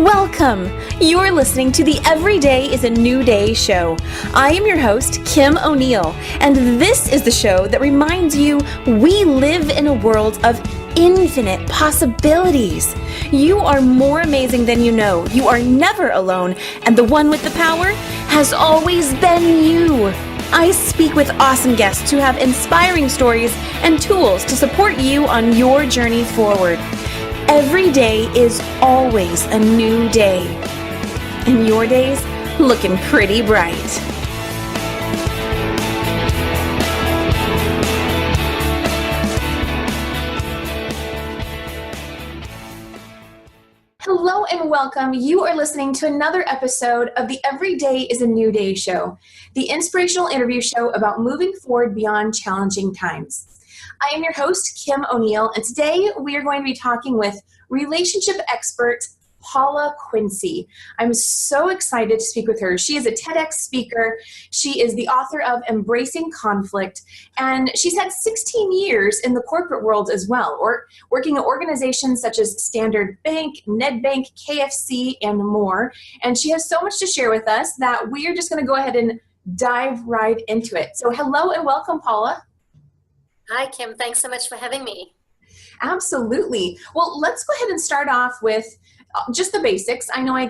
Welcome! You're listening to the Every Day is a New Day show. I am your host, Kim O'Neill, and this is the show that reminds you we live in a world of infinite possibilities. You are more amazing than you know. You are never alone, and the one with the power has always been you. I speak with awesome guests who have inspiring stories and tools to support you on your journey forward. Every day is always a new day, and your day's looking pretty bright. Hello and welcome. You are listening to another episode of the Every Day is a New Day show, the inspirational interview show about moving forward beyond challenging times. I am your host, Kim O'Neill, and today we are going to be talking with relationship expert Paula Quinsee. I'm so excited to speak with her. She is a TEDx speaker. She is the author of Embracing Conflict, and she's had 16 years in the corporate world as well, or working at organizations such as Standard Bank, Nedbank, KFC, and more. And she has so much to share with us that we are just going to go ahead and dive right into it. So hello and welcome, Paula. Hi, Kim. Thanks so much for having me. Absolutely. Well, let's go ahead and start off with just the basics. I know I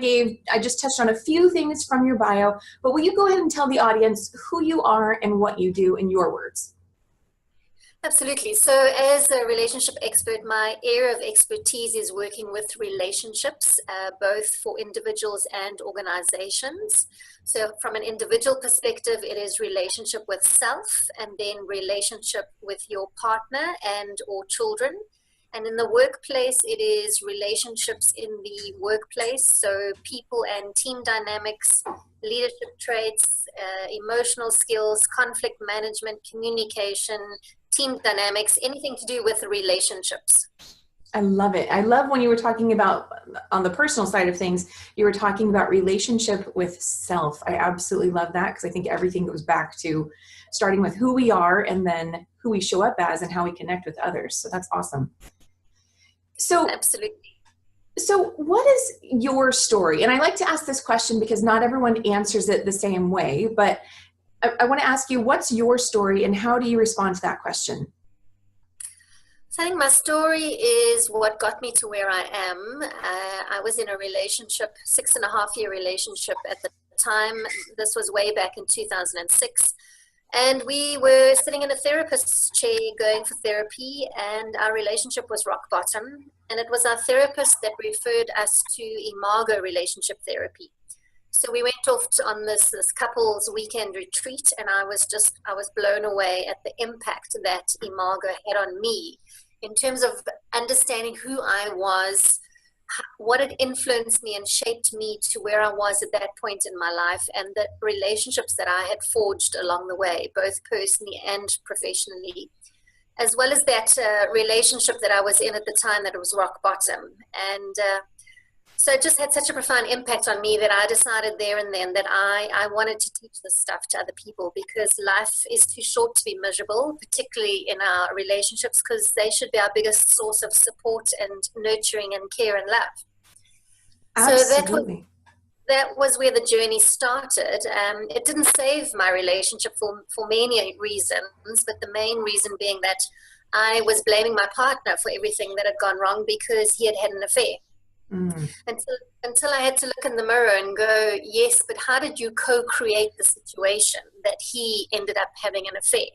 just touched on a few things from your bio, but will you go ahead and tell the audience who you are and what you do in your words? Absolutely. So as a relationship expert, my area of expertise is working with relationships, both for individuals and organizations. So from an individual perspective, it is relationship with self, and then relationship with your partner and or children. And in the workplace, it is relationships in the workplace, so people and team dynamics, leadership traits, emotional skills, conflict management, communication, team dynamics, anything to do with relationships. I love it. I love when you were talking about, on the personal side of things, you were talking about relationship with self. I absolutely love that because I think everything goes back to starting with who we are and then who we show up as and how we connect with others. So that's awesome. So, absolutely. So what is your story? And I like to ask this question because not everyone answers it the same way, but I want to ask you, what's your story and how do you respond to that question? So I think my story is what got me to where I am. I was in a relationship, 6.5-year relationship at the time. This was way back in 2006. And we were sitting in a therapist's chair going for therapy, and our relationship was rock bottom. And it was our therapist that referred us to Imago relationship therapy. So we went off on this couple's weekend retreat, and I was blown away at the impact that Imago had on me in terms of understanding who I was, what had influenced me and shaped me to where I was at that point in my life, and the relationships that I had forged along the way, both personally and professionally, as well as that relationship that I was in at the time that it was rock bottom. And so it just had such a profound impact on me that I decided there and then that I wanted to teach this stuff to other people, because life is too short to be miserable, particularly in our relationships, because they should be our biggest source of support and nurturing and care and love. Absolutely. So that was where the journey started. It didn't save my relationship for many reasons, but the main reason being that I was blaming my partner for everything that had gone wrong because he had had an affair. Mm. Until I had to look in the mirror and go, yes, but how did you co-create the situation that he ended up having an affair?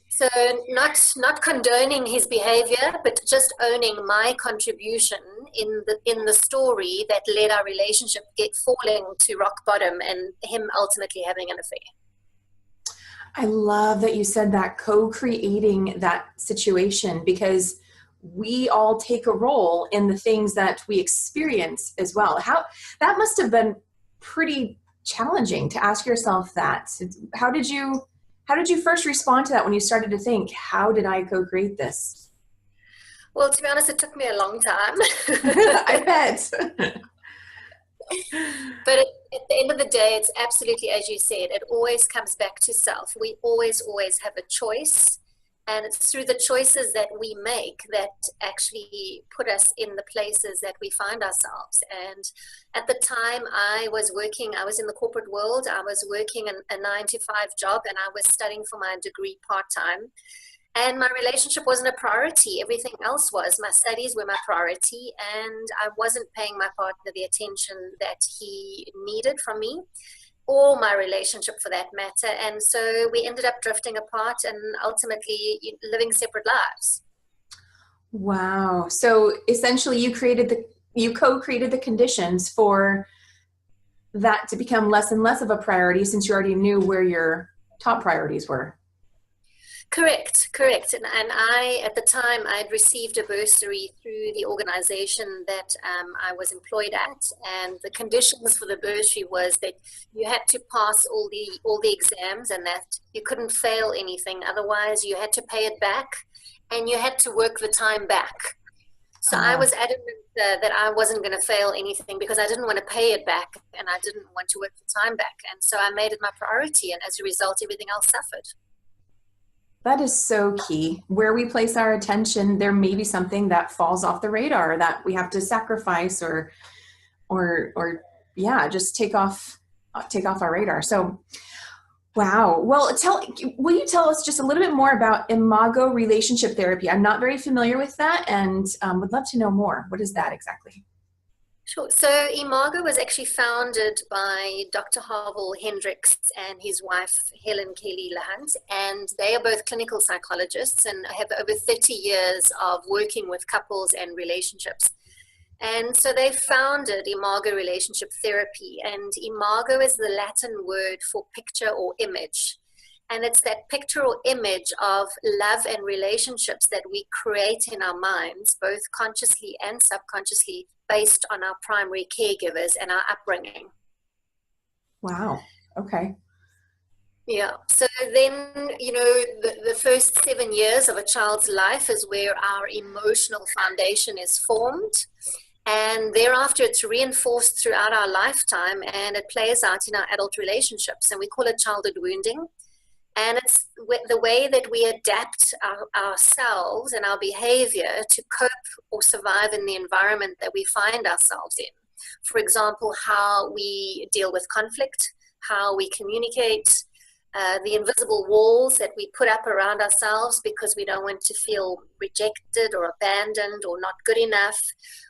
So not condoning his behavior, but just owning my contribution in the story that led our relationship falling to rock bottom and him ultimately having an affair. I love that you said that, co-creating that situation, because we all take a role in the things that we experience as well. How that must have been pretty challenging to ask yourself that. How did you first respond to that when you started to think, how did I co-create this? Well, to be honest, it took me a long time. I bet. But at the end of the day, it's absolutely, as you said, it always comes back to self. We always have a choice. And it's through the choices that we make that actually put us in the places that we find ourselves. And at the time I was in the corporate world. I was working a 9-to-5 job, and I was studying for my degree part-time. And my relationship wasn't a priority. Everything else was. My studies were my priority, and I wasn't paying my partner the attention that he needed from me, or my relationship for that matter. And so we ended up drifting apart and ultimately living separate lives. Wow. So essentially you co-created the conditions for that to become less and less of a priority, since you already knew where your top priorities were. Correct. And I, at the time, I had received a bursary through the organization that I was employed at, and the conditions for the bursary was that you had to pass all the exams, and that you couldn't fail anything. Otherwise, you had to pay it back, and you had to work the time back. So I was adamant that I wasn't going to fail anything because I didn't want to pay it back, and I didn't want to work the time back. And so I made it my priority, and as a result, everything else suffered. That is so key. Where we place our attention, there may be something that falls off the radar that we have to sacrifice or just take off our radar. So, wow. Well, will you tell us just a little bit more about Imago relationship therapy? I'm not very familiar with that, and would love to know more. What is that exactly? Sure. So Imago was actually founded by Dr. Harvey Hendricks and his wife, Helen Kelly Lahunt, and they are both clinical psychologists and have over 30 years of working with couples and relationships. And so they founded Imago Relationship Therapy, and Imago is the Latin word for picture or image. And it's that picture or image of love and relationships that we create in our minds, both consciously and subconsciously, based on our primary caregivers and our upbringing. Wow. Okay. Yeah. So then, the first 7 years of a child's life is where our emotional foundation is formed. And thereafter, it's reinforced throughout our lifetime, and it plays out in our adult relationships. And we call it childhood wounding. And it's the way that we adapt ourselves and our behavior to cope or survive in the environment that we find ourselves in. For example, how we deal with conflict, how we communicate, the invisible walls that we put up around ourselves because we don't want to feel rejected or abandoned or not good enough.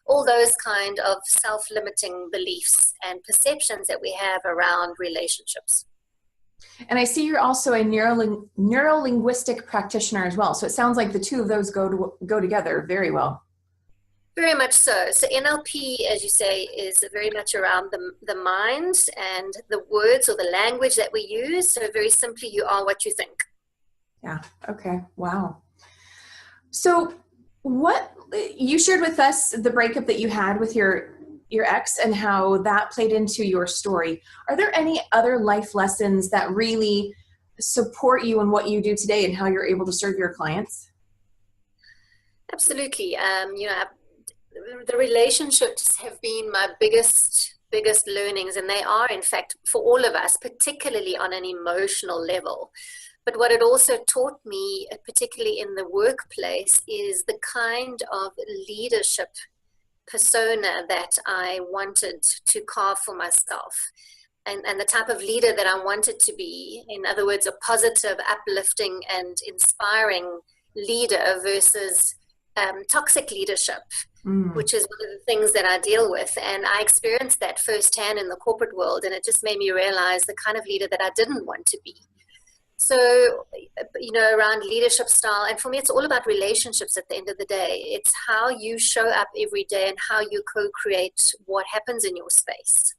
All those kind of self-limiting beliefs and perceptions that we have around relationships. And I see you're also a neuro-linguistic practitioner as well. So it sounds like the two of those go together very well. Very much so. So NLP, as you say, is very much around the mind and the words or the language that we use. So very simply, you are what you think. Yeah. Okay. Wow. So what you shared with us, the breakup that you had with your ex and how that played into your story. Are there any other life lessons that really support you in what you do today and how you're able to serve your clients? Absolutely. The relationships have been my biggest learnings, and they are, in fact, for all of us, particularly on an emotional level. But what it also taught me, particularly in the workplace, is the kind of leadership persona that I wanted to carve for myself, and the type of leader that I wanted to be. In other words, a positive, uplifting, and inspiring leader versus toxic leadership, which is one of the things that I deal with. And I experienced that firsthand in the corporate world, and it just made me realize the kind of leader that I didn't want to be. So, around leadership style, and for me, it's all about relationships at the end of the day. It's how you show up every day and how you co-create what happens in your space.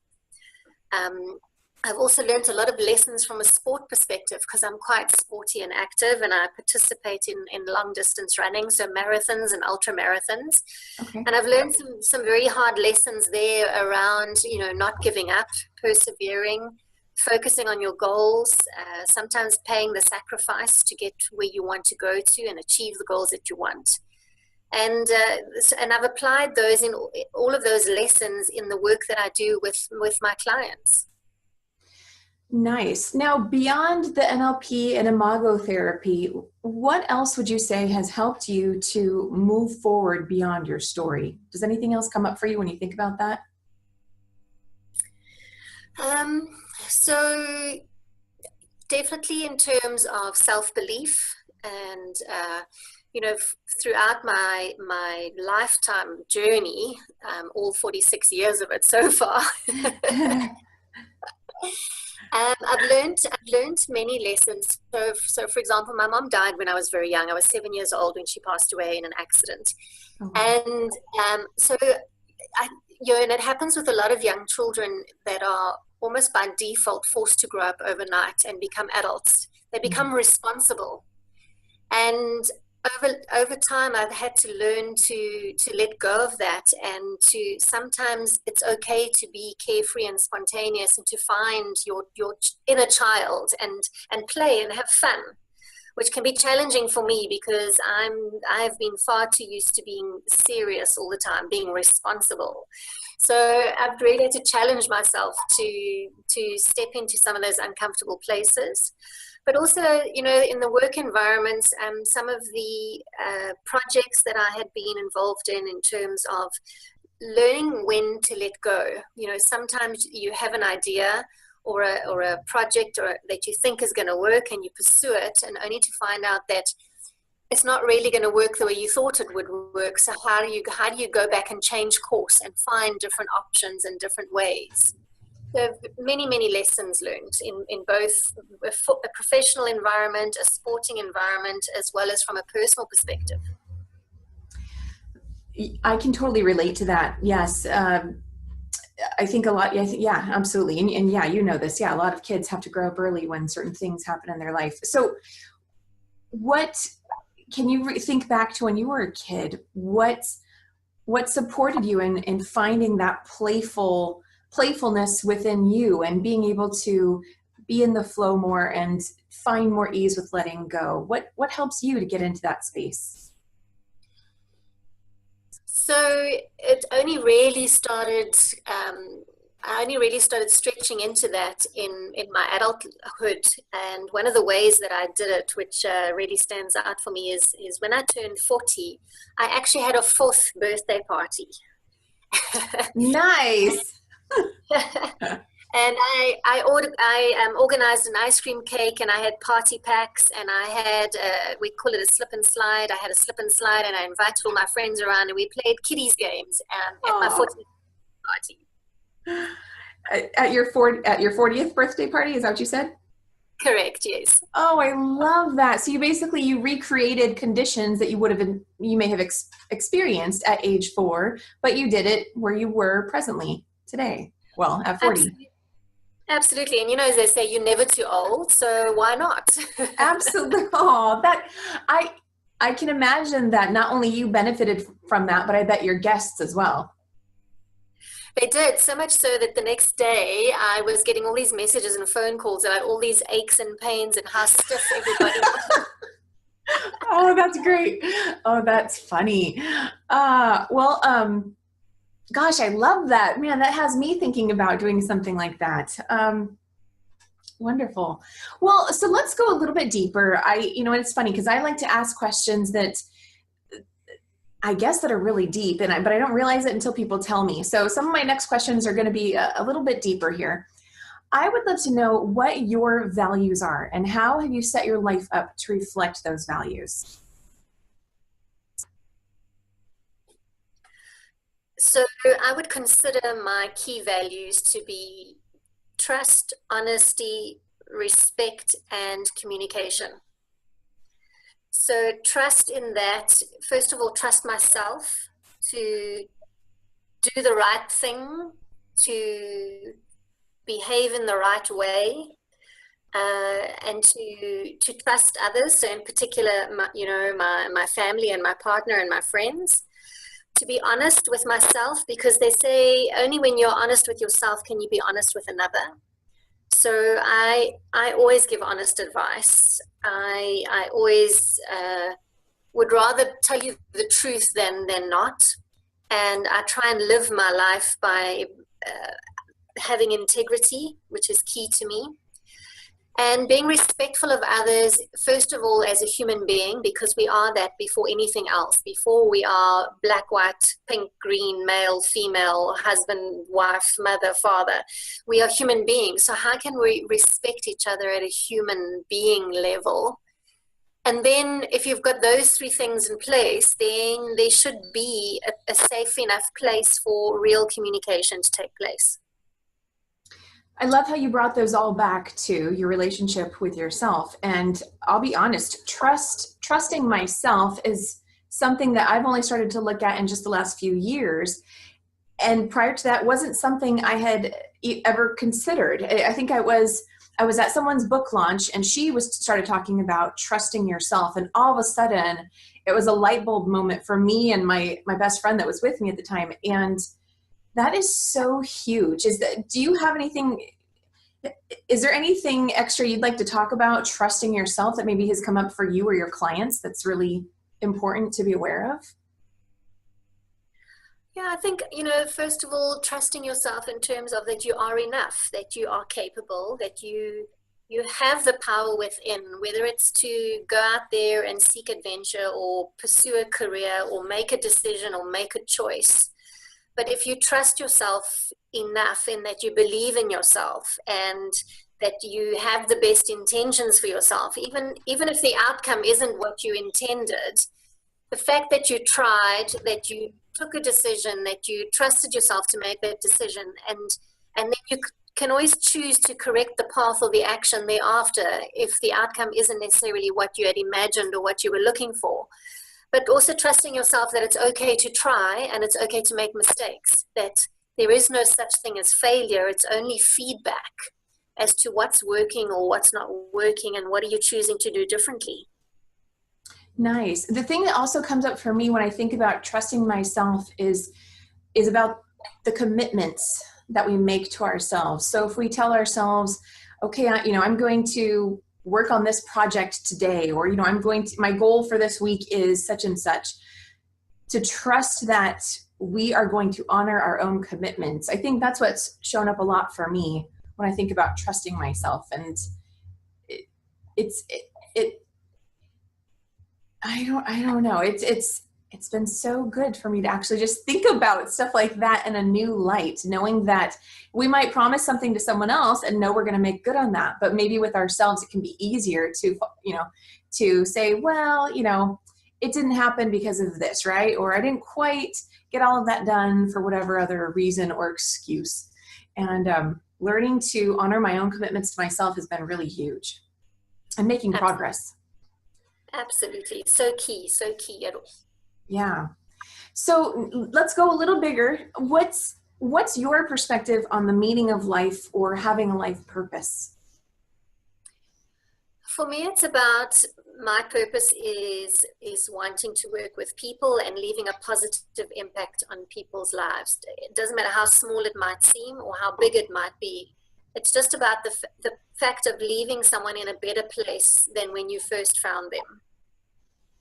I've also learned a lot of lessons from a sport perspective because I'm quite sporty and active, and I participate in long distance running, so marathons and ultra marathons. Okay. And I've learned some very hard lessons there around, not giving up, persevering, focusing on your goals, sometimes paying the sacrifice to get where you want to go to and achieve the goals that you want. And I've applied those in all of those lessons in the work that I do with my clients. Nice. Now, beyond the NLP and imago therapy, what else would you say has helped you to move forward beyond your story? Does anything else come up for you when you think about that? So definitely in terms of self-belief and, throughout my lifetime journey, all 46 years of it so far, I've learned many lessons. So for example, my mom died when I was very young. I was 7 years old when she passed away in an accident. Oh, And and it happens with a lot of young children that are almost by default forced to grow up overnight and become adults. They become responsible. And over time, I've had to learn to let go of that, and to sometimes it's okay to be carefree and spontaneous, and to find your inner child and play and have fun, which can be challenging for me because I've been far too used to being serious all the time, being responsible. So I've really had to challenge myself to step into some of those uncomfortable places. But also, in the work environment, some of the projects that I had been involved in terms of learning when to let go. Sometimes you have an idea or a project that you think is going to work, and you pursue it, and only to find out that it's not really going to work the way you thought it would work. So how do you go back and change course and find different options and different ways? There are many, many lessons learned in both a professional environment, a sporting environment, as well as from a personal perspective. I can totally relate to that. Yes. I think a lot, yeah, absolutely. And yeah, you know this. Yeah, a lot of kids have to grow up early when certain things happen in their life. So what can you think back to when you were a kid? What supported you in finding that playfulness within you and being able to be in the flow more and find more ease with letting go? What helps you to get into that space? So it only really started, I only really started stretching into that in my adulthood. And one of the ways that I did it, which really stands out for me, is when I turned 40, I actually had a 4th birthday party. Nice. And I organized an ice cream cake, and I had party packs, and I had, we call it a slip and slide. I had a slip and slide, and I invited all my friends around, and we played kiddies games at my 40th party. At your 40th birthday party, is that what you said? Correct, yes. Oh, I love that. So you recreated conditions that you may have experienced at age 4, but you did it where you were presently today. Well, at 40. Absolutely. And as they say, you're never too old, so why not? Absolutely. Oh, I can imagine that not only you benefited from that, but I bet your guests as well. They did, so much so that the next day I was getting all these messages and phone calls about all these aches and pains and how stiff everybody was. Oh, that's great. Oh, that's funny. Gosh, I love that. Man, that has me thinking about doing something like that. Wonderful. Well, so let's go a little bit deeper. It's funny because I like to ask questions that I guess that are really deep, but I don't realize it until people tell me. So some of my next questions are going to be a little bit deeper here. I would love to know what your values are and how have you set your life up to reflect those values? So I would consider my key values to be trust, honesty, respect, and communication. So trust in that, first of all, trust myself to do the right thing, to behave in the right way, and to trust others. So in particular, my family and my partner and my friends. To be honest with myself, because they say only when you're honest with yourself can you be honest with another. So I always give honest advice. I always would rather tell you the truth than not. And I try and live my life by having integrity, which is key to me. And being respectful of others, first of all, as a human being, because we are that before anything else. Before we are black, white, pink, green, male, female, husband, wife, mother, father. We are human beings. So how can we respect each other at a human being level? And then if you've got those three things in place, then there should be a safe enough place for real communication to take place. I love how you brought those all back to your relationship with yourself. And I'll be honest, trusting myself is something that I've only started to look at in just the last few years. And prior to that, wasn't something I had ever considered. I think I was at someone's book launch, and she started talking about trusting yourself. And all of a sudden, it was a light bulb moment for me and my best friend that was with me at the time. And that is so huge. Do you have anything, is there anything extra you'd like to talk about trusting yourself that maybe has come up for you or your clients that's really important to be aware of? Yeah, I think, first of all, trusting yourself in terms of that you are enough, that you are capable, that you have the power within, whether it's to go out there and seek adventure or pursue a career or make a decision or make a choice. But if you trust yourself enough in that you believe in yourself and that you have the best intentions for yourself, even if the outcome isn't what you intended, the fact that you tried, that you took a decision, that you trusted yourself to make that decision, and then you can always choose to correct the path or the action thereafter if the outcome isn't necessarily what you had imagined or what you were looking for. But also trusting yourself that it's okay to try and it's okay to make mistakes, that there is no such thing as failure. It's only feedback as to what's working or what's not working and what are you choosing to do differently. Nice. The thing that also comes up for me when I think about trusting myself is about the commitments that we make to ourselves. So if we tell ourselves, okay, I'm going to work on this project today, or, my goal for this week is such and such, to trust that we are going to honor our own commitments. I think that's what's shown up a lot for me when I think about trusting myself. And I don't know. It's been so good for me to actually just think about stuff like that in a new light, knowing that we might promise something to someone else and know we're going to make good on that. But maybe with ourselves, it can be easier to say, well, it didn't happen because of this, right? Or I didn't quite get all of that done for whatever other reason or excuse. And learning to honor my own commitments to myself has been really huge and making progress. Absolutely. So key at all. Yeah. So let's go a little bigger. What's your perspective on the meaning of life or having a life purpose? For me, it's about my purpose is wanting to work with people and leaving a positive impact on people's lives. It doesn't matter how small it might seem or how big it might be. It's just about the fact of leaving someone in a better place than when you first found them.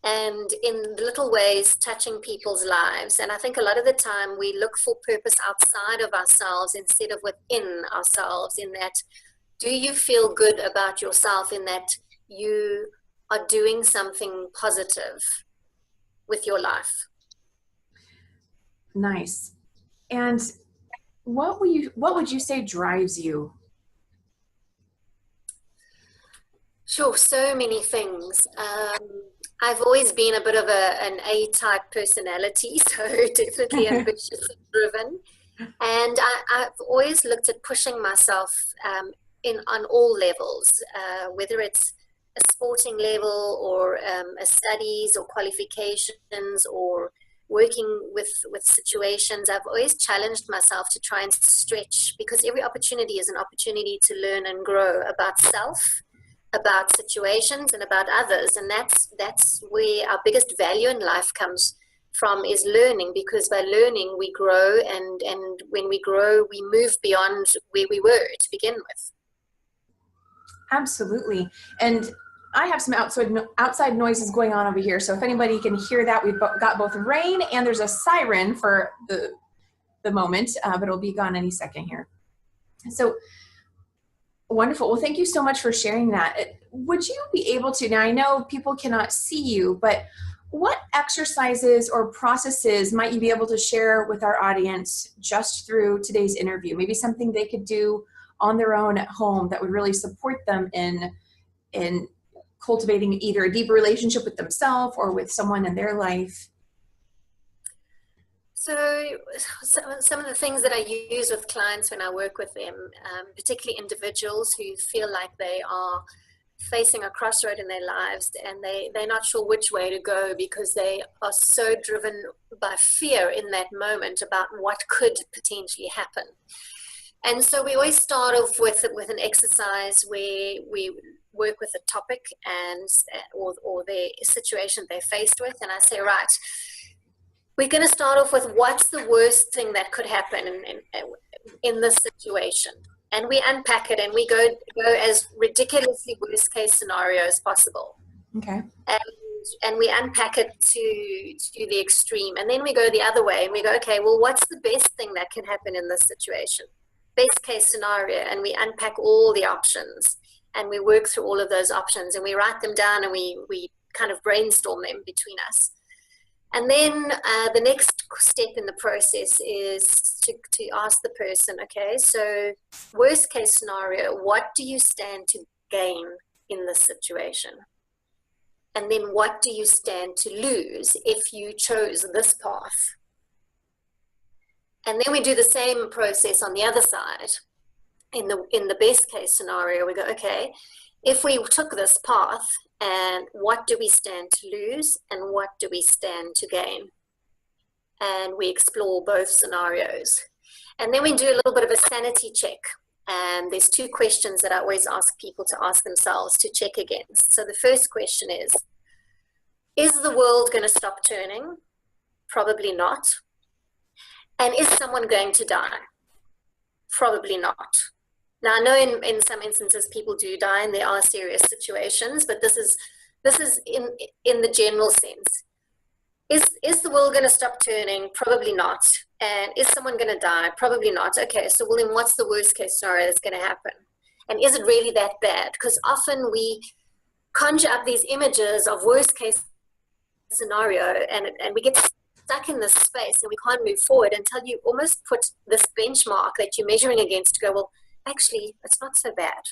And in little ways, touching people's lives. And I think a lot of the time we look for purpose outside of ourselves instead of within ourselves, in that, do you feel good about yourself in that you are doing something positive with your life? Nice. And what would you say drives you? Sure, so many things. I've always been a bit of an A-type personality, so definitely ambitious and driven. And I've always looked at pushing myself on all levels, whether it's a sporting level or a studies or qualifications or working with situations. I've always challenged myself to try and stretch, because every opportunity is an opportunity to learn and grow about self, about situations, and about others. And that's where our biggest value in life comes from, is learning, because by learning we grow, and when we grow we move beyond where we were to begin with. Absolutely. And I have some outside noises going on over here, so if anybody can hear that, we've got both rain and there's a siren for the moment, but it'll be gone any second here. So Wonderful. Well, thank you so much for sharing that. Would you be able to, now I know people cannot see you, but what exercises or processes might you be able to share with our audience just through today's interview? Maybe something they could do on their own at home that would really support them in cultivating either a deeper relationship with themselves or with someone in their life? So some of the things that I use with clients when I work with them, particularly individuals who feel like they are facing a crossroad in their lives and they're not sure which way to go because they are so driven by fear in that moment about what could potentially happen. And so we always start off with an exercise where we work with a topic and or the situation they're faced with, and I say, right, we're going to start off with what's the worst thing that could happen in this situation. And we unpack it and we go as ridiculously worst case scenario as possible. Okay. And we unpack it to the extreme. And then we go the other way and we go, okay, well, what's the best thing that can happen in this situation? Best case scenario. And we unpack all the options and we work through all of those options and we write them down and we kind of brainstorm them between us. And then the next step in the process is to ask the person, okay, so worst case scenario, what do you stand to gain in this situation? And then what do you stand to lose if you chose this path? And then we do the same process on the other side. In the best case scenario, we go, okay, if we took this path, and what do we stand to lose and what do we stand to gain? And we explore both scenarios. And then we do a little bit of a sanity check. And there's two questions that I always ask people to ask themselves to check against. So the first question is the world going to stop turning? Probably not. And is someone going to die? Probably not. Now, I know in some instances people do die and there are serious situations, but this is in the general sense. Is the world going to stop turning? Probably not. And is someone going to die? Probably not. Okay, so well then what's the worst case scenario that's going to happen? And is it really that bad? Because often we conjure up these images of worst case scenario and we get stuck in this space and we can't move forward until you almost put this benchmark that you're measuring against to go, well, actually, it's not so bad.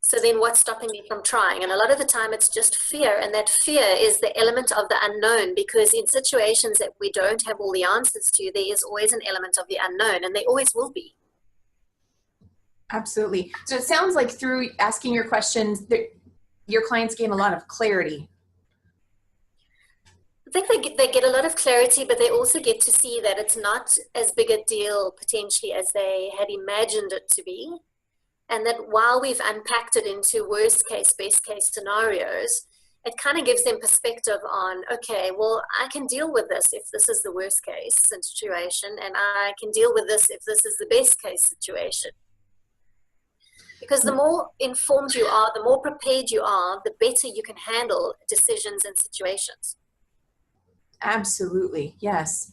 So then what's stopping me from trying? And a lot of the time it's just fear. And that fear is the element of the unknown, because in situations that we don't have all the answers to, there is always an element of the unknown, and there always will be. Absolutely. So it sounds like through asking your questions, your clients gain a lot of clarity. I think they get a lot of clarity, but they also get to see that it's not as big a deal potentially as they had imagined it to be. And that while we've unpacked it into worst case, best case scenarios, it kind of gives them perspective on, okay, well, I can deal with this if this is the worst case situation, and I can deal with this if this is the best case situation. Because the more informed you are, the more prepared you are, the better you can handle decisions and situations. Absolutely. Yes.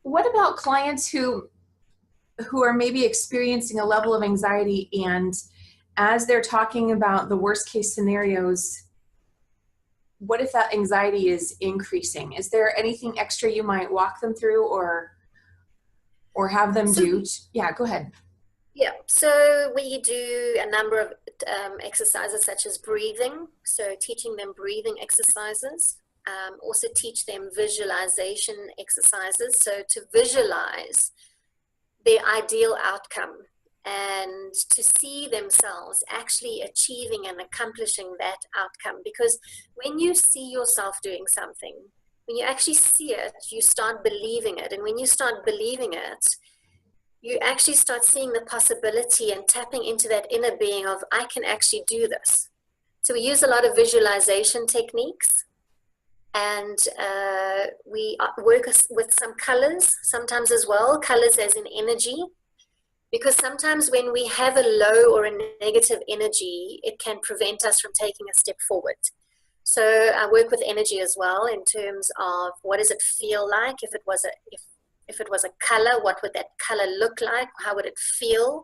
What about clients who are maybe experiencing a level of anxiety, and as they're talking about the worst case scenarios, what if that anxiety is increasing? Is there anything extra you might walk them through or have them do? Yeah, go ahead. Yeah, so we do a number of exercises such as breathing. So teaching them breathing exercises. Also teach them visualization exercises. So to visualize their ideal outcome and to see themselves actually achieving and accomplishing that outcome. Because when you see yourself doing something, when you actually see it, you start believing it. And when you start believing it, you actually start seeing the possibility and tapping into that inner being of, I can actually do this. So we use a lot of visualization techniques. And we work with some colors sometimes as well, colors as in energy, because sometimes when we have a low or a negative energy, it can prevent us from taking a step forward. So I work with energy as well in terms of what does it feel like? If it was a color, what would that color look like? How would it feel?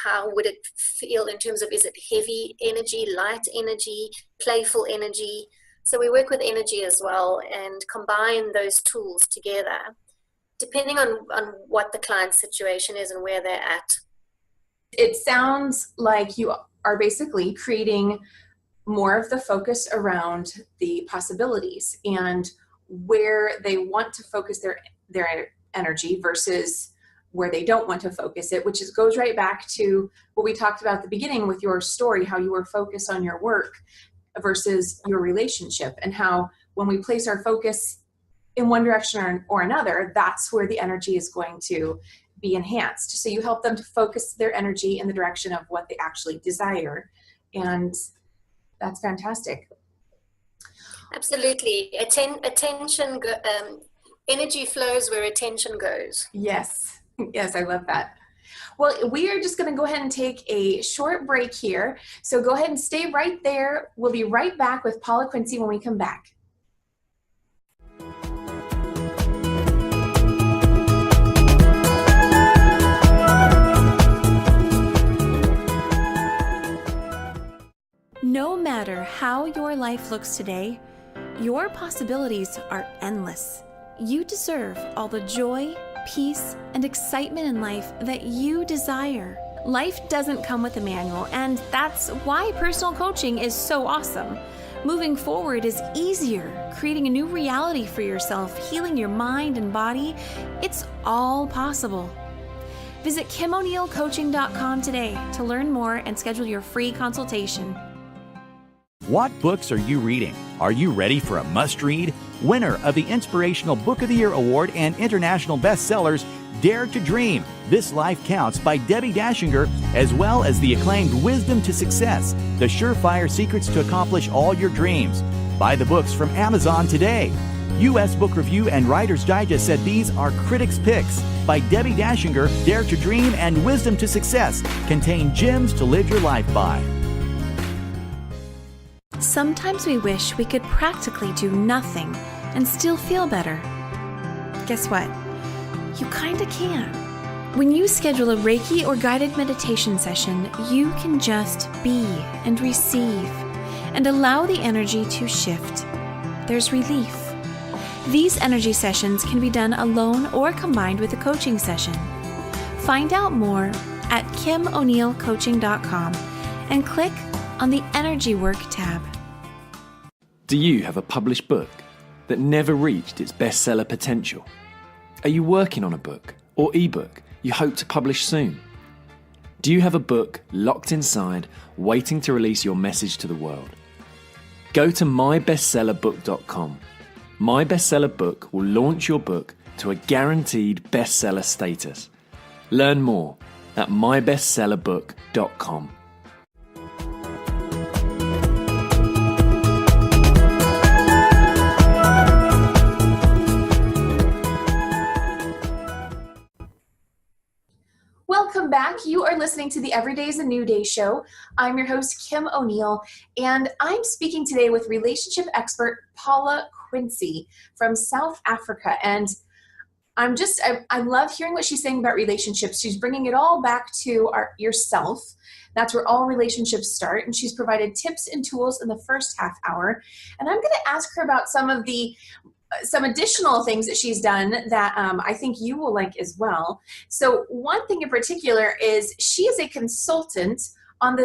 how would it feel in terms of, is it heavy energy, light energy, playful energy? So we work with energy as well and combine those tools together, depending on what the client's situation is and where they're at. It sounds like you are basically creating more of the focus around the possibilities and where they want to focus their energy versus where they don't want to focus it, which goes right back to what we talked about at the beginning with your story, how you were focused on your work versus your relationship, and how when we place our focus in one direction or another, that's where the energy is going to be enhanced. So you help them to focus their energy in the direction of what they actually desire. And that's fantastic. Absolutely. Attention, energy flows where attention goes. Yes. Yes, I love that. Well, we are just going to go ahead and take a short break here. So go ahead and stay right there. We'll be right back with Paula Quinsee when we come back. No matter how your life looks today, your possibilities are endless. You deserve all the joy, peace, and excitement in life that you desire. Life doesn't come with a manual, and that's why personal coaching is so awesome. Moving forward is easier, creating a new reality for yourself, healing your mind and body. It's all possible. Visit KimO'NeillCoaching.com today to learn more and schedule your free consultation. What books are you reading? Are you ready for a must-read? Winner of the Inspirational Book of the Year Award and international bestsellers, Dare to Dream, This Life Counts by Debbie Dashinger, as well as the acclaimed Wisdom to Success, The Surefire Secrets to Accomplish All Your Dreams. Buy the books from Amazon today. U.S. Book Review and Writer's Digest said these are critics' picks. By Debbie Dashinger, Dare to Dream and Wisdom to Success contain gems to live your life by. Sometimes we wish we could practically do nothing and still feel better. Guess what? You kinda can. When you schedule a Reiki or guided meditation session, you can just be and receive and allow the energy to shift. There's relief. These energy sessions can be done alone or combined with a coaching session. Find out more at KimO'NeillCoaching.com and click on the Energy Work tab. Do you have a published book that never reached its bestseller potential? Are you working on a book or ebook you hope to publish soon? Do you have a book locked inside, waiting to release your message to the world? Go to mybestsellerbook.com. My Bestseller Book will launch your book to a guaranteed bestseller status. Learn more at mybestsellerbook.com. Welcome back. You are listening to the Every Day is a New Day show. I'm your host, Kim O'Neill, and I'm speaking today with relationship expert Paula Quinsee from South Africa. And I love hearing what she's saying about relationships. She's bringing it all back to yourself. That's where all relationships start. And she's provided tips and tools in the first half hour. And I'm going to ask her about some additional things that she's done that I think you will like as well. So one thing in particular is she is a consultant on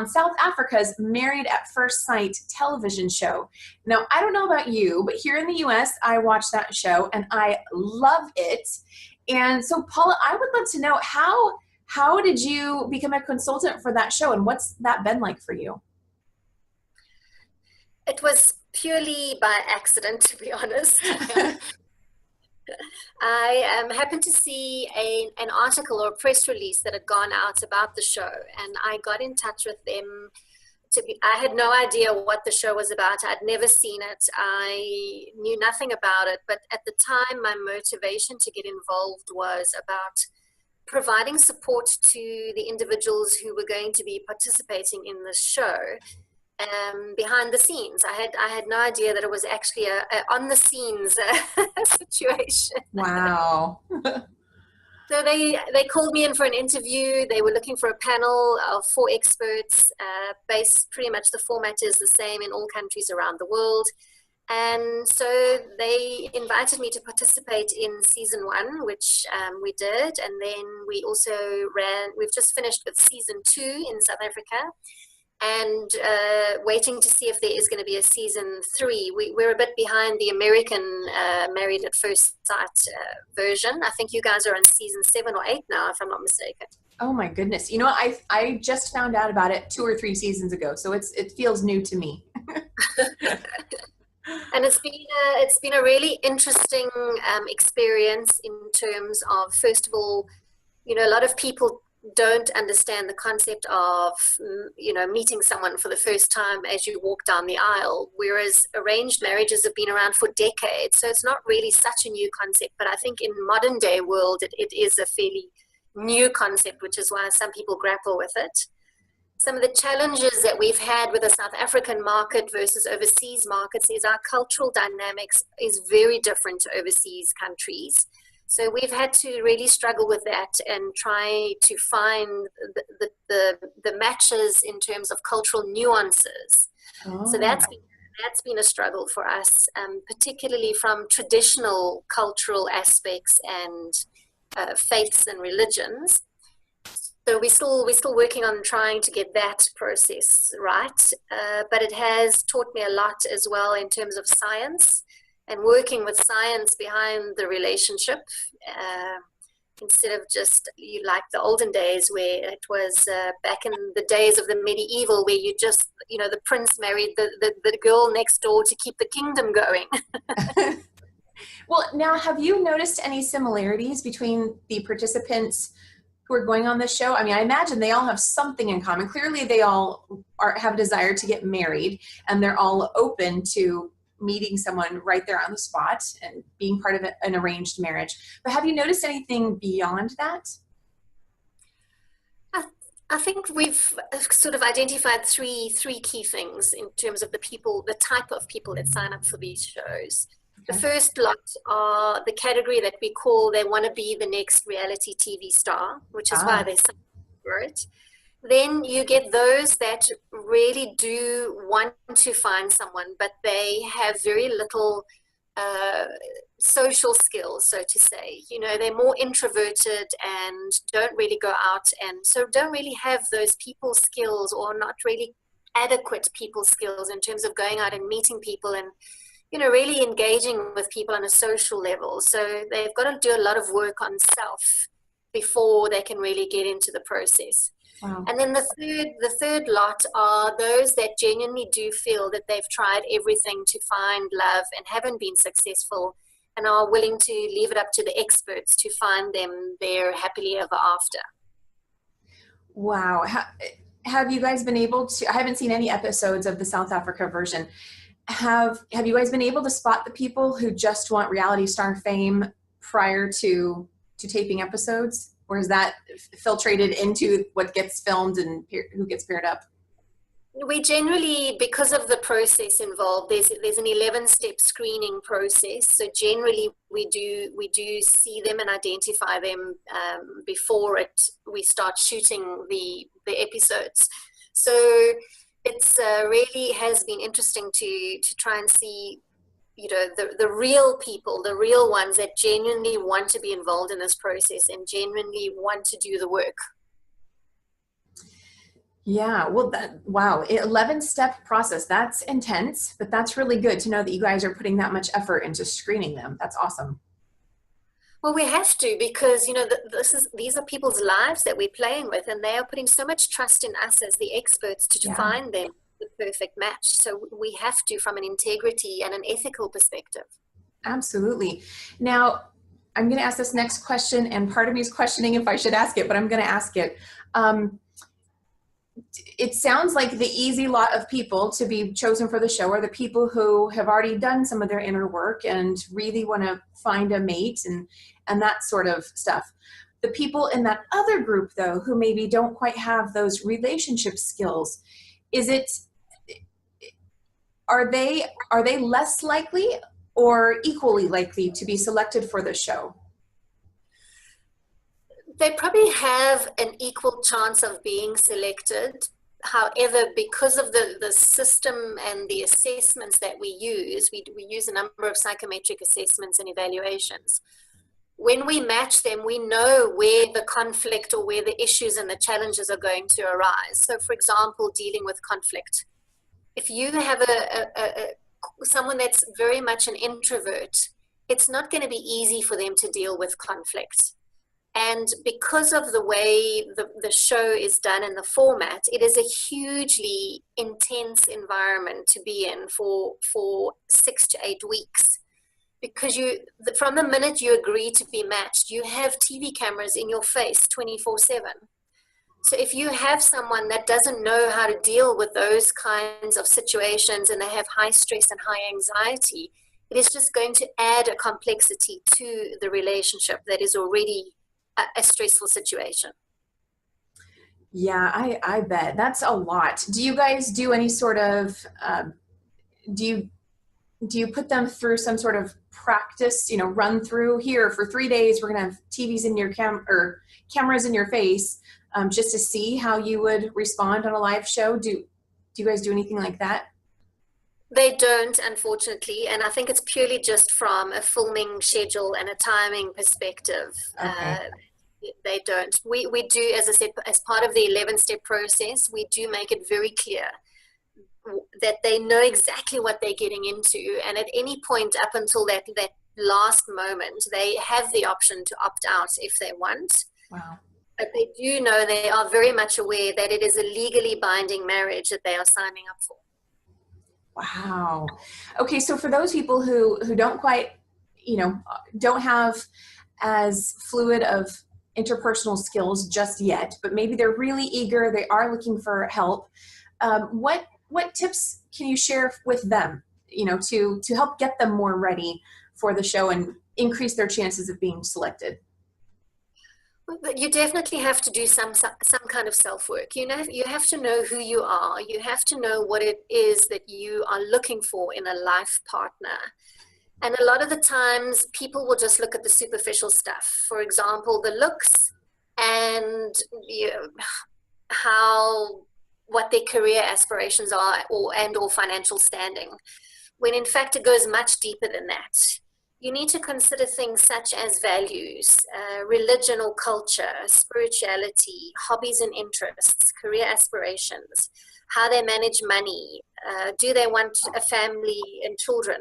South Africa's Married at First Sight television show. Now, I don't know about you, but here in the US, I watch that show and I love it. And so Paula, I would love to know how did you become a consultant for that show, and what's that been like for you? It was purely by accident, to be honest. I happened to see an article or a press release that had gone out about the show, and I got in touch with them. I had no idea what the show was about. I'd never seen it. I knew nothing about it, but at the time, my motivation to get involved was about providing support to the individuals who were going to be participating in the show. Behind the scenes. I had no idea that it was actually a on the scenes situation. Wow. So they called me in for an interview. They were looking for a panel of 4 experts. Based pretty much the format is the same in all countries around the world. And so they invited me to participate in season 1, which we did. And then we also we've just finished with season 2 in South Africa, and waiting to see if there is going to be a season 3. We're a bit behind the American Married at First Sight version. I think you guys are on season 7 or 8 now, if I'm not mistaken. Oh my goodness. You know, I just found out about it 2 or 3 seasons ago, so it feels new to me. And it's been a really interesting experience in terms of, first of all, you know, a lot of people don't understand the concept of, you know, meeting someone for the first time as you walk down the aisle, whereas arranged marriages have been around for decades. So it's not really such a new concept, but I think in modern day world, it is a fairly new concept, which is why some people grapple with it. Some of the challenges that we've had with the South African market versus overseas markets is our cultural dynamics is very different to overseas countries. So we've had to really struggle with that and try to find the matches in terms of cultural nuances. Oh. So that's been a struggle for us, particularly from traditional cultural aspects and faiths and religions. So we're still working on trying to get that process right, but it has taught me a lot as well in terms of science and working with science behind the relationship, instead of just like the olden days where it was back in the days of the medieval where you just, you know, the prince married the girl next door to keep the kingdom going. Well, now, have you noticed any similarities between the participants who are going on this show? I mean, I imagine they all have something in common. Clearly, they all have a desire to get married, and they're all open to meeting someone right there on the spot and being part of an arranged marriage. But have you noticed anything beyond that? I think we've sort of identified three key things in terms of the type of people that sign up for these shows. The first lot are the category that we call they want to be the next reality TV star, which is why they sign up for it. Then you get those that really do want to find someone, but they have very little social skills, so to say. You know, they're more introverted and don't really go out, and so don't really have those people skills, or not really adequate people skills in terms of going out and meeting people and, you know, really engaging with people on a social level. So they've got to do a lot of work on self before they can really get into the process. Wow. And then the third lot are those that genuinely do feel that they've tried everything to find love and haven't been successful, and are willing to leave it up to the experts to find them their happily ever after. Wow. Have you guys been able to, I haven't seen any episodes of the South Africa version. Have you guys been able to spot the people who just want reality star fame prior to taping episodes? Or is that filtrated into what gets filmed and who gets paired up? We generally, because of the process involved, there's an 11-step screening process. So generally, we do see them and identify them before we start shooting the episodes. So it's really has been interesting to try and see, you know, the real people, the real ones that genuinely want to be involved in this process and genuinely want to do the work. Yeah, well, wow, 11-step process. That's intense, but that's really good to know that you guys are putting that much effort into screening them. That's awesome. Well, we have to, because, you know, these are people's lives that we're playing with, and they are putting so much trust in us as the experts to find them the perfect match. So we have to, from an integrity and an ethical perspective. Absolutely. Now, I'm going to ask this next question, and part of me is questioning if I should ask it, but I'm going to ask it. It sounds like the easy lot of people to be chosen for the show are the people who have already done some of their inner work and really want to find a mate and that sort of stuff. The people in that other group, though, who maybe don't quite have those relationship skills, are they less likely or equally likely to be selected for the show? They probably have an equal chance of being selected. However, because of the system and the assessments that we use a number of psychometric assessments and evaluations. When we match them, we know where the conflict or where the issues and the challenges are going to arise. So, for example, dealing with conflict. If you have someone that's very much an introvert, it's not going to be easy for them to deal with conflict. And because of the way the show is done in the format, it is a hugely intense environment to be in for 6 to 8 weeks. Because from the minute you agree to be matched, you have TV cameras in your face 24/7. So if you have someone that doesn't know how to deal with those kinds of situations and they have high stress and high anxiety, it is just going to add a complexity to the relationship that is already a stressful situation. Yeah, I bet. That's a lot. Do you guys do any sort of, do you put them through some sort of practice, run through here for 3 days, we're going to have TVs in your cameras in your face, just to see how you would respond on a live show? Do you guys do anything like that? They don't, unfortunately, and I think it's purely just from a filming schedule and a timing perspective. Okay. They don't. We do, as I said, as part of the 11-step process, we do make it very clear that they know exactly what they're getting into, and at any point up until that last moment, they have the option to opt out if they want. Wow. But they do know, they are very much aware that it is a legally binding marriage that they are signing up for. Wow. Okay, so for those people who don't quite, don't have as fluid of interpersonal skills just yet, but maybe they're really eager, they are looking for help, what tips can you share with them, to help get them more ready for the show and increase their chances of being selected? But you definitely have to do some kind of self-work. You have to know who you are. You have to know what it is that you are looking for in a life partner. And a lot of the times people will just look at the superficial stuff. For example, the looks and what their career aspirations are or financial standing. When in fact it goes much deeper than that. You need to consider things such as values, religion or culture, spirituality, hobbies and interests, career aspirations, how they manage money, do they want a family and children,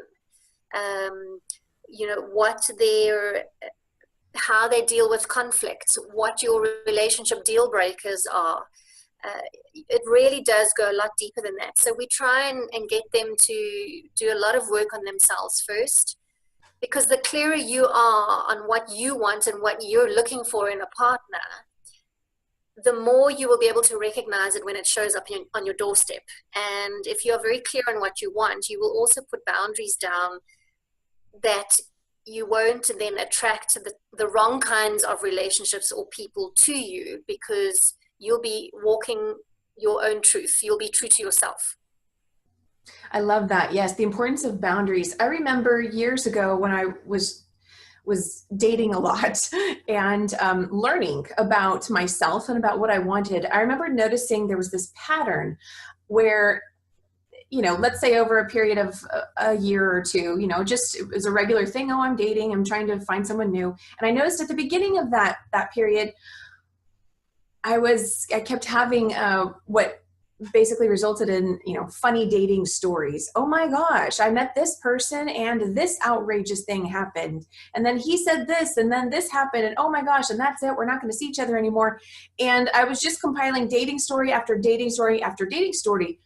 how they deal with conflict, what your relationship deal breakers are. It really does go a lot deeper than that. So we try and get them to do a lot of work on themselves first. Because the clearer you are on what you want and what you're looking for in a partner, the more you will be able to recognize it when it shows up on your doorstep. And if you're very clear on what you want, you will also put boundaries down that you won't then attract the wrong kinds of relationships or people to you, because you'll be walking your own truth. You'll be true to yourself. I love that. Yes, the importance of boundaries. I remember years ago when I was dating a lot and learning about myself and about what I wanted. I remember noticing there was this pattern where, let's say over a period of a year or two, just it was a regular thing. Oh, I'm dating. I'm trying to find someone new. And I noticed at the beginning of that period, I kept having what basically resulted in, funny dating stories. Oh my gosh, I met this person and this outrageous thing happened. And then he said this and then this happened. And oh my gosh, and that's it. We're not going to see each other anymore. And I was just compiling dating story after dating story after dating story.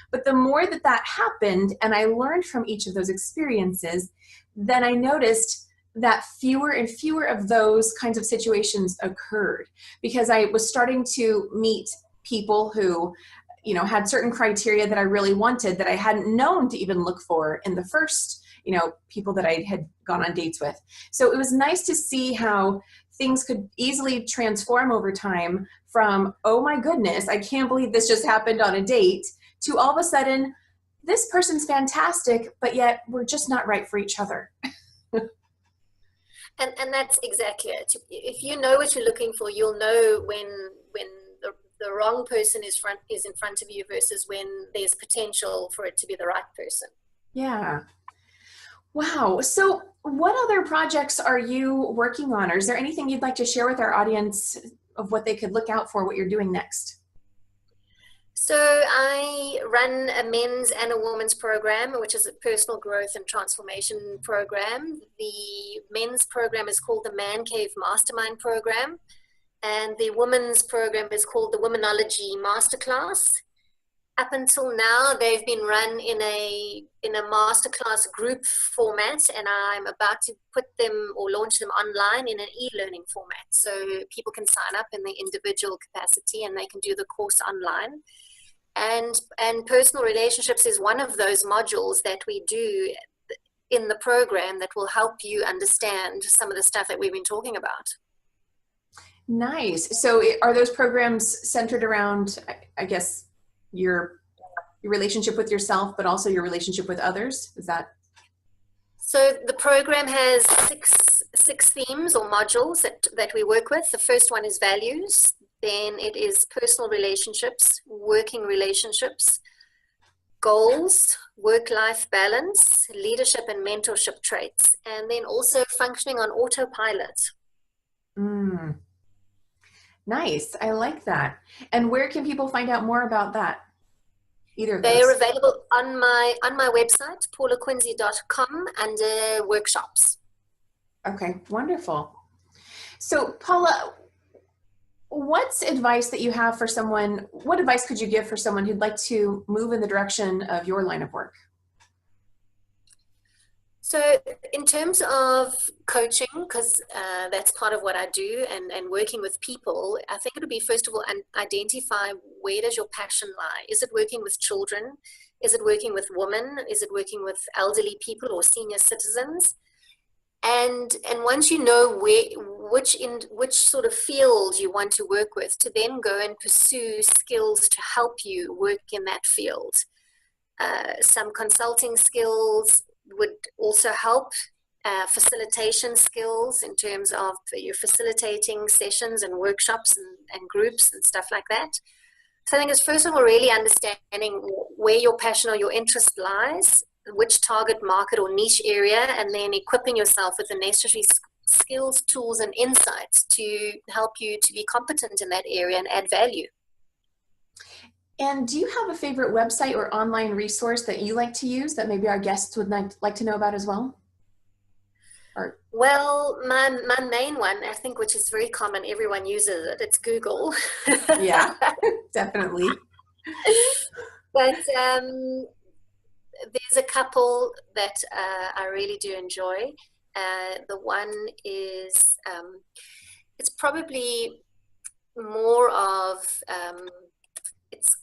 But the more that happened and I learned from each of those experiences, then I noticed that fewer and fewer of those kinds of situations occurred, because I was starting to meet people who had certain criteria that I really wanted that I hadn't known to even look for in the first, people that I had gone on dates with. So it was nice to see how things could easily transform over time from, oh my goodness, I can't believe this just happened on a date, to all of a sudden, this person's fantastic, but yet we're just not right for each other. And that's exactly it. If you know what you're looking for, you'll know when the wrong person is in front of you versus when there's potential for it to be the right person. Yeah. Wow. So what other projects are you working on? Or is there anything you'd like to share with our audience of what they could look out for, what you're doing next? So I run a men's and a women's program, which is a personal growth and transformation program. The men's program is called the Man Cave Mastermind Program, and the women's program is called the Womanology Masterclass. Up until now, they've been run in a masterclass group format, and I'm about to put them or launch them online in an e-learning format. So people can sign up in the individual capacity and they can do the course online. And personal relationships is one of those modules that we do in the program that will help you understand some of the stuff that we've been talking about. Nice. So are those programs centered around, I guess, your relationship with yourself, but also your relationship with others? Is that? So the program has six themes or modules that we work with. The first one is values. Then it is personal relationships, working relationships, goals, work-life balance, leadership and mentorship traits, and then also functioning on autopilot. Nice. I like that. And where can people find out more about that? Either of those. They are available on my website, paulaquinsee.com, under workshops. Okay, wonderful. So Paula, what's advice that you have for someone, what advice could you give for someone who'd like to move in the direction of your line of work? So in terms of coaching, because that's part of what I do, and working with people, I think it would be, first of all, identify where does your passion lie. Is it working with children? Is it working with women? Is it working with elderly people or senior citizens? And once you know which sort of field you want to work with, to then go and pursue skills to help you work in that field. Some consulting skills would also help, facilitation skills in terms of your facilitating sessions and workshops and groups and stuff like that. So I think it's, first of all, really understanding where your passion or your interest lies, which target market or niche area, and then equipping yourself with the necessary skills, tools, and insights to help you to be competent in that area and add value. And do you have a favorite website or online resource that you like to use that maybe our guests would like to know about as well? Or... Well, my main one, I think, which is very common, everyone uses it, it's Google. Yeah, definitely. But there's a couple that I really do enjoy. The one is, it's probably more of, it's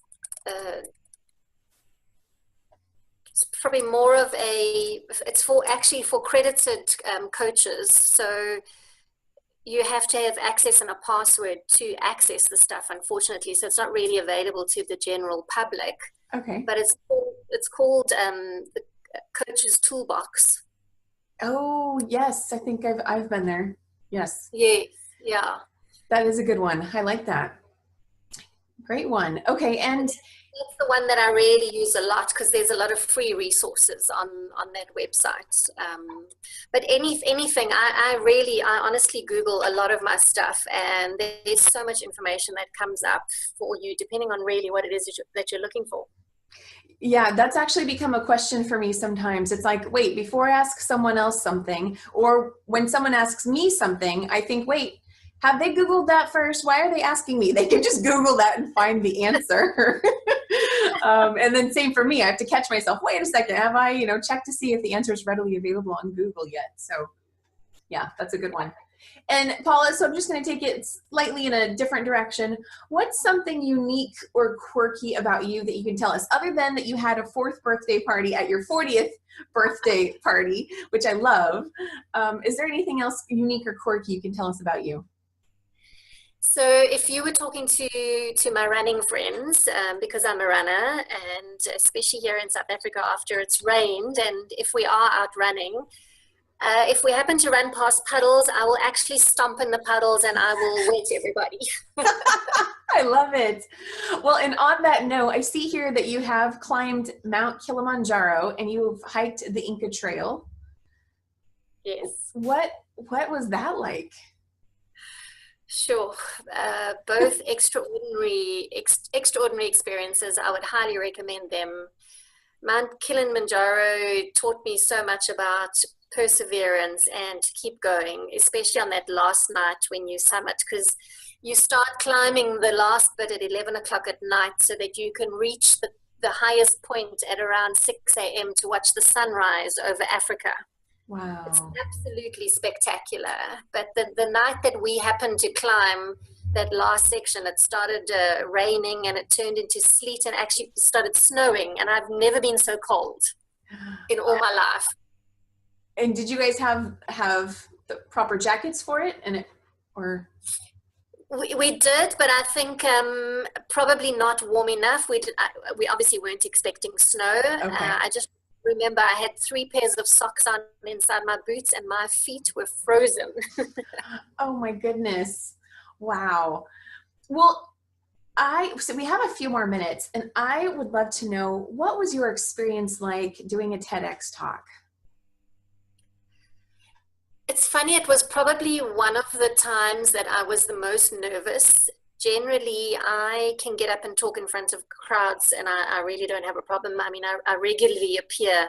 probably more of it's for accredited coaches. So you have to have access and a password to access the stuff, unfortunately. So it's not really available to the general public. Okay. But it's called the Coach's Toolbox. Oh, yes. I think I've been there. Yes. Yes. Yeah. That is a good one. I like that. Great one. Okay. And that's the one that I really use a lot, because there's a lot of free resources on that website. But anything, I honestly Google a lot of my stuff, and there's so much information that comes up for you, depending on really what it is that you're looking for. Yeah, that's actually become a question for me sometimes. It's like, wait, before I ask someone else something, or when someone asks me something, I think, wait, have they Googled that first? Why are they asking me? They can just Google that and find the answer. And then same for me. I have to catch myself. Wait a second. Have I, checked to see if the answer is readily available on Google yet? So yeah, that's a good one. And Paula, so I'm just going to take it slightly in a different direction. What's something unique or quirky about you that you can tell us, other than that you had a 4th birthday party at your 40th birthday party, which I love? Is there anything else unique or quirky you can tell us about you? So if you were talking to my running friends, because I'm a runner, and especially here in South Africa after it's rained, and if we are out running, If we happen to run past puddles, I will actually stomp in the puddles and I will wet everybody. I love it. Well, and on that note, I see here that you have climbed Mount Kilimanjaro and you've hiked the Inca Trail. Yes. What was that like? Sure. Both extraordinary experiences. I would highly recommend them. Mount Kilimanjaro taught me so much about perseverance and to keep going, especially on that last night when you summit, because you start climbing the last bit at 11 o'clock at night so that you can reach the highest point at around 6 a.m. to watch the sunrise over Africa. Wow. It's absolutely spectacular. But the night that we happened to climb that last section, it started raining and it turned into sleet and actually started snowing. And I've never been so cold in all my life. And did you guys have the proper jackets for it? We did, but I think probably not warm enough. We obviously weren't expecting snow. Okay. I just remember I had 3 pairs of socks on inside my boots and my feet were frozen. Oh my goodness. Wow. Well, so we have a few more minutes and I would love to know, what was your experience like doing a TEDx talk? It's funny, it was probably one of the times that I was the most nervous. Generally, I can get up and talk in front of crowds and I really don't have a problem. I mean, I regularly appear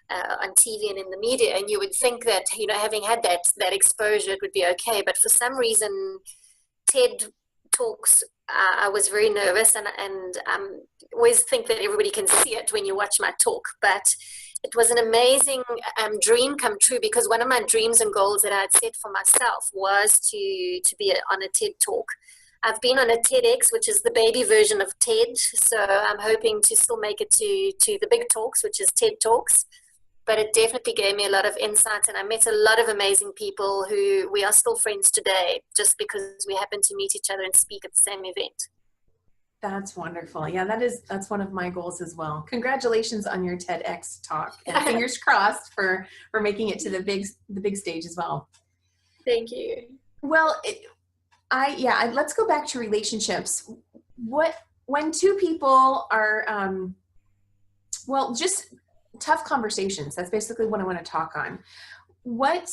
on TV and in the media, and you would think that, you know, having had that exposure, it would be okay. But for some reason, TED Talks, I was very nervous and always think that everybody can see it when you watch my talk. But it was an amazing dream come true, because one of my dreams and goals that I had set for myself was to be on a TED Talk. I've been on a TEDx, which is the baby version of TED, so I'm hoping to still make it to the big talks, which is TED Talks. But it definitely gave me a lot of insight, and I met a lot of amazing people who we are still friends today, just because we happened to meet each other and speak at the same event. That's wonderful. Yeah, that's one of my goals as well. Congratulations on your TEDx talk, and fingers crossed for making it to the big stage as well. Thank you. Well, let's go back to relationships. When two people are, just tough conversations, that's basically what I want to talk on. What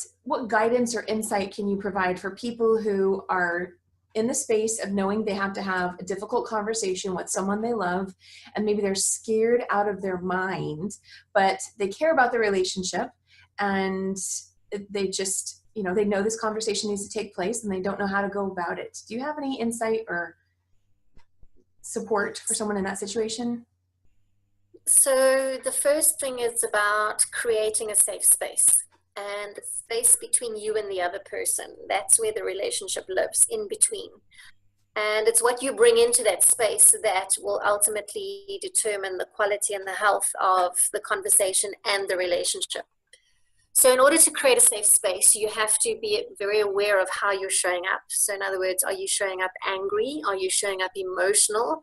guidance or insight can you provide for people who are in the space of knowing they have to have a difficult conversation with someone they love, and maybe they're scared out of their mind, but they care about the relationship and they just, they know this conversation needs to take place and they don't know how to go about it. Do you have any insight or support for someone in that situation? So the first thing is about creating a safe space, and the space between you and the other person. That's where the relationship lives, in between. And it's what you bring into that space that will ultimately determine the quality and the health of the conversation and the relationship. So in order to create a safe space, you have to be very aware of how you're showing up. So in other words, are you showing up angry? Are you showing up emotional?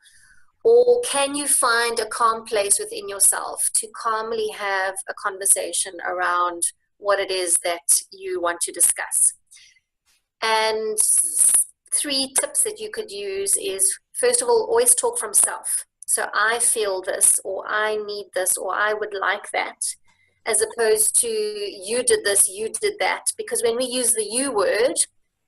Or can you find a calm place within yourself to calmly have a conversation around what it is that you want to discuss? And 3 tips that you could use is, first of all, always talk from self. So I feel this, or I need this, or I would like that, as opposed to you did this, you did that. Because when we use the you word,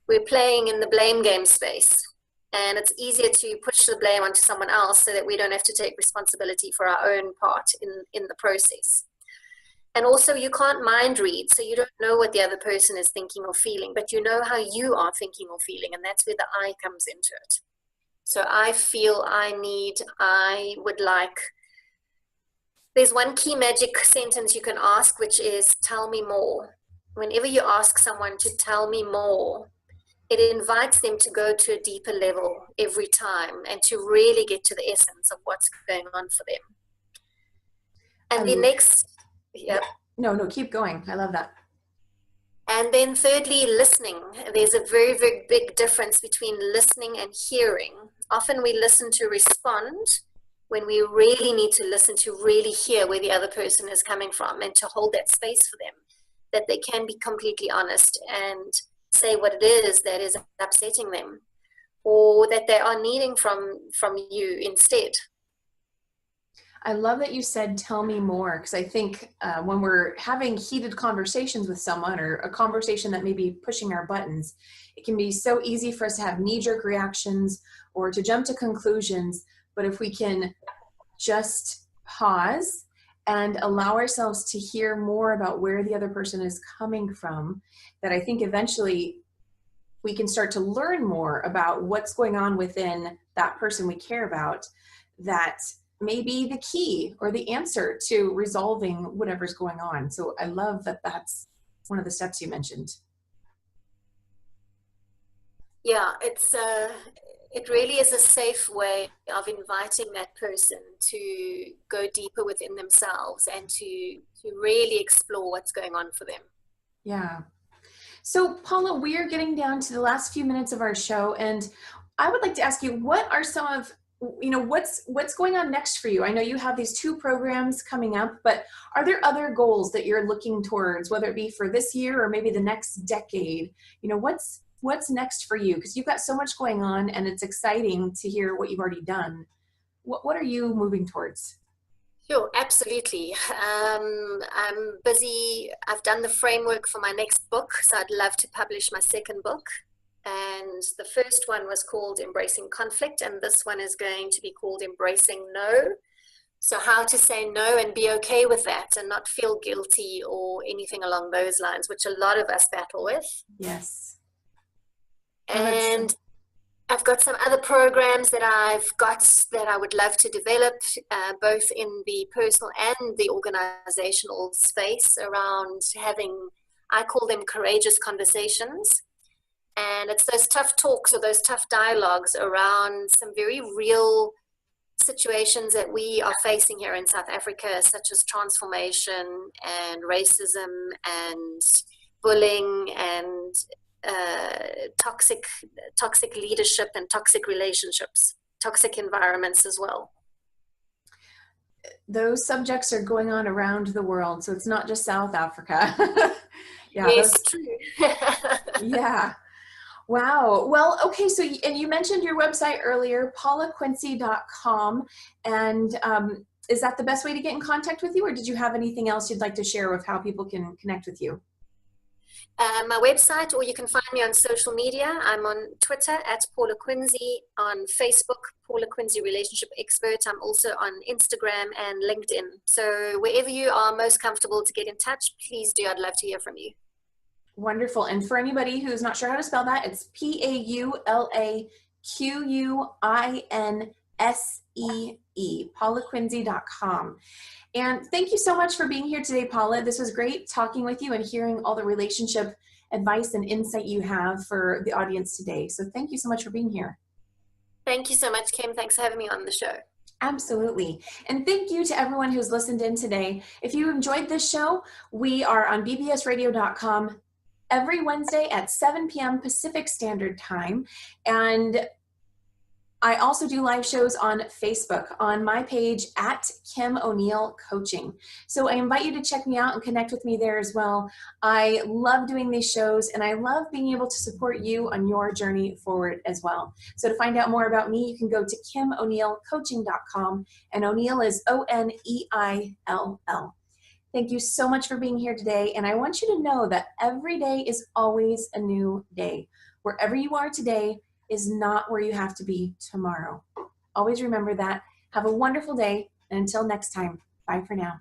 we're playing in the blame game space. And it's easier to push the blame onto someone else so that we don't have to take responsibility for our own part in the process. And also, you can't mind read, so you don't know what the other person is thinking or feeling, but you know how you are thinking or feeling, and that's where the I comes into it. So I feel, I need, I would like. There's one key magic sentence you can ask, which is, tell me more. Whenever you ask someone to tell me more, it invites them to go to a deeper level every time and to really get to the essence of what's going on for them. And the next, No, keep going. I love that. And then thirdly, listening. There's a very, very big difference between listening and hearing. Often we listen to respond when we really need to listen to really hear where the other person is coming from and to hold that space for them. that they can be completely honest and say what it is that is upsetting them, or that they are needing from you instead. I love that you said, tell me more, because I think when we're having heated conversations with someone, or a conversation that may be pushing our buttons, it can be so easy for us to have knee-jerk reactions or to jump to conclusions. But if we can just pause and allow ourselves to hear more about where the other person is coming from, that I think eventually we can start to learn more about what's going on within that person we care about, that may be the key or the answer to resolving whatever's going on. So I love that that's one of the steps you mentioned. Yeah, it really is a safe way of inviting that person to go deeper within themselves and to really explore what's going on for them. Yeah. So Paula, we are getting down to the last few minutes of our show, and I would like to ask you, what are some of, what's going on next for you? I know you have these 2 programs coming up, but are there other goals that you're looking towards, whether it be for this year or maybe the next decade? What's next for you? Because you've got so much going on, and it's exciting to hear what you've already done. What are you moving towards? Sure, absolutely. I'm busy. I've done the framework for my next book, so I'd love to publish my second book. And the first one was called Embracing Conflict, and this one is going to be called Embracing No. So how to say no and be okay with that and not feel guilty or anything along those lines, which a lot of us battle with. Yes. And I've got some other programs that I've got that I would love to develop, both in the personal and the organizational space, around having, I call them courageous conversations. And it's those tough talks or those tough dialogues around some very real situations that we are facing here in South Africa, such as transformation and racism and bullying and toxic leadership and toxic relationships, toxic environments as well. Those subjects are going on around the world, so it's not just South Africa. Yeah, yes, true. Yeah. Wow. Well, okay. So, and you mentioned your website earlier, paulaquinsee.com. And is that the best way to get in contact with you, or did you have anything else you'd like to share with how people can connect with you? My website, or you can find me on social media. I'm on Twitter at Paula Quinsee, on Facebook, Paula Quinsee Relationship Expert. I'm also on Instagram and LinkedIn. So wherever you are most comfortable to get in touch, please do. I'd love to hear from you. Wonderful. And for anybody who's not sure how to spell that, it's PAULAQUINSEE, paulaquinsee.com. And thank you so much for being here today, Paula. This was great talking with you and hearing all the relationship advice and insight you have for the audience today. So thank you so much for being here. Thank you so much, Kim. Thanks for having me on the show. Absolutely. And thank you to everyone who's listened in today. If you enjoyed this show, we are on bbsradio.com every Wednesday at 7 p.m. Pacific Standard Time. And I also do live shows on Facebook on my page at Kim O'Neill Coaching. So I invite you to check me out and connect with me there as well. I love doing these shows, and I love being able to support you on your journey forward as well. So to find out more about me, you can go to KimO'NeillCoaching.com, and O'Neill is O-N-E-I-L-L. Thank you so much for being here today, and I want you to know that every day is always a new day. Wherever you are today is not where you have to be tomorrow. Always remember that. Have a wonderful day, and until next time, bye for now.